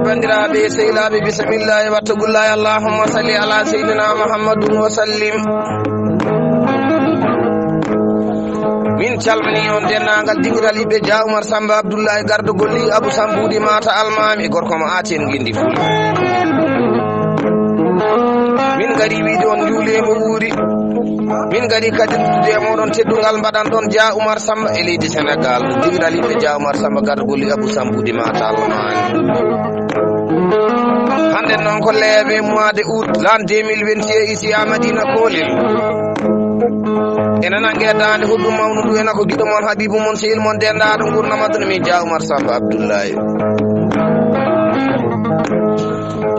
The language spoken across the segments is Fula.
bandiraɓe sehilaɓe bisimillahi wattagullahi allahumma salli ala seydina muhammadun wa sallim. min calmini on dennagal dingiral yiɓe Dia Oumar Samba Abdoullahi gardo golli Abou Sambudi mata almami gorko mo aten guindi fuula. min gari wiide on juulemo wuuri, min gari kadi ɗuɗude e moɗon teddungal mbaɗan ɗon Dia Oumar Samba e leydi Sénégal. dingiral yiɓe Dia Oumar Samba gardo golli Abou Sambudi mata almami. hande noon ko leeɓe mois de août l'an 2021 ici à Madina Kolel. enen anguedande hoɗɗum mawnudu ena ko giɗo moon Habibou moon sehil moon dendaɗo gurnamadno min Dia Oumar Samba Abdoullahi.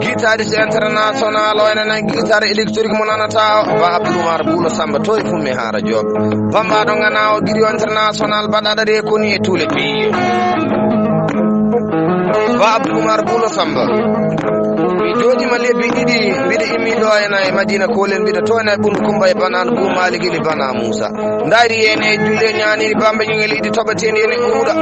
guitariste international o enen guitare électrique mo nanata ba Abdou Oumar Boulo Samba to e Fummi Hara Diop. bambaɗo gana o guirio international baɗaɗa reconi e tous les pays. ba Abdou Oumar Boulo Samba mi joɗima lebbi ɗiɗi mbiɗa immiɗo ena e Madina Kolel, mbiɗa toona e ɓundu Kumba e banano Boumali Guili Bana Moussa. dari ene e julle ñaniri bamba ñingel iɗi toɓatedi ene ɓuuɗa.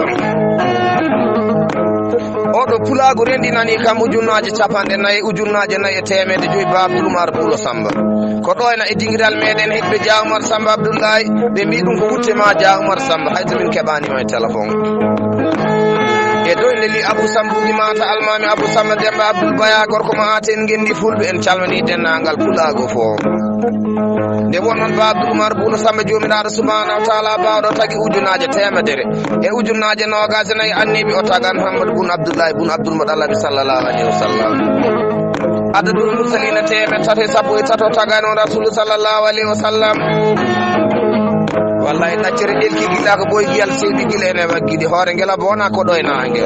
oɗo pulago rendinani kam ujunnaje 4,4 ba Abdou Oumar Boulo Samba. ko ɗo ena e dingiral meɗen heɓɓe Dia Oumar Samba Abdoullahi. ɓe mbi ɗum ko wuttema Dia Oumar Samba hayso min keɓanima e téléphone. e dow neli Abou Sambudi mata almami Abou Samba Demba Abdoul Baya gorko mo aten gendi fulɓe. en calmini dennagal pulago fo. nde wonnon ba Abdou Oumar Boulo Samba jomiraɗo subhanahu wa taala bawɗo tagui ujunnaje 100 e ujunnaje 24 annibi o tagan Hammadou Boun Abdoullahi Boun Abdoul Madallabi sallallahu alayhi wa sallam. adadul mursalina 313 tagano rasulu sallallahu alayhi wa sallam. wallahi ɗaccere ɗelki gila ko ɓoy giyal seydi gila ene waggidi hoore ngela bo wona ko ɗo e nangue.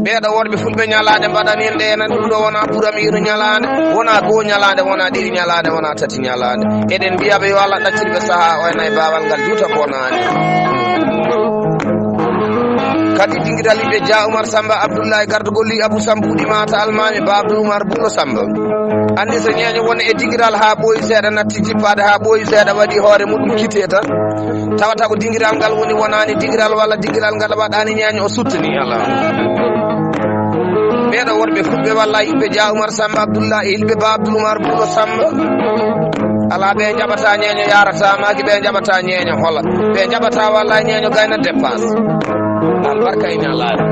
ɓeeɗo worɓe fulɓe ñalade mbaɗani en ɗe enen ɗum ɗo wona ɓuramiru ñalade, wona goo ñalade, wona ɗiɗi ñalade, wona tati ñalade. eɗen mbiyaɓe yo Allah ɗaccirɓe saaha o ena e bawal ngal juuta bonani. kadi dingiral yiɓe Dia Oumar Samba Abdoullahi gardo golli Abou Sambudi mata almami ba Abdou Oumar Boulo Samba. andi so ñeño woni e dingiral ha ɓooyi seeɗa natti jippade ha ɓooyi seeɗa waɗi hoore muɗum kite tan tawata ko dingiral ngal woni wonani dingiral walla dingiral ngal waɗani ñeño o suttani ala. ɓeɗo worɓe fulɓe walla yiɓe Dia Oumar Samba Abdoullahi hilɓe ba Abdou Oumar Boulo Samba ala ɓe jaɓata ñeño yarata maki, ɓe jaɓata ñeño hola, ɓe jaɓata walla ñeño gayna dépense. albarka ina laaɓi.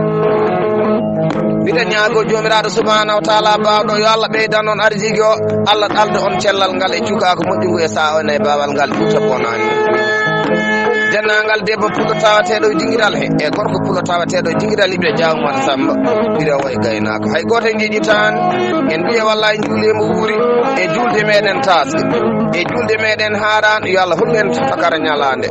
mbiɗa ñaago jomiraɗo subhanahu wa taala bawɗo yo Allah ɓeydan on arsigi o, Allah ɗalda on cellal ngal e cukaka moƴƴi ngu e sa on e bawal ngal juuta bonani. dennagal debbo pulo tawateɗo e dingiral he e gorko pulo tawateɗo e dingiral yiɓe Dia Oumar Samba ɓira way gaynako hay goto e jeeƴitan. en mbiya wallahi juulemo wuuri e julde meɗen tasde e julde meɗen haran yo Allah hullen fakara ñalande.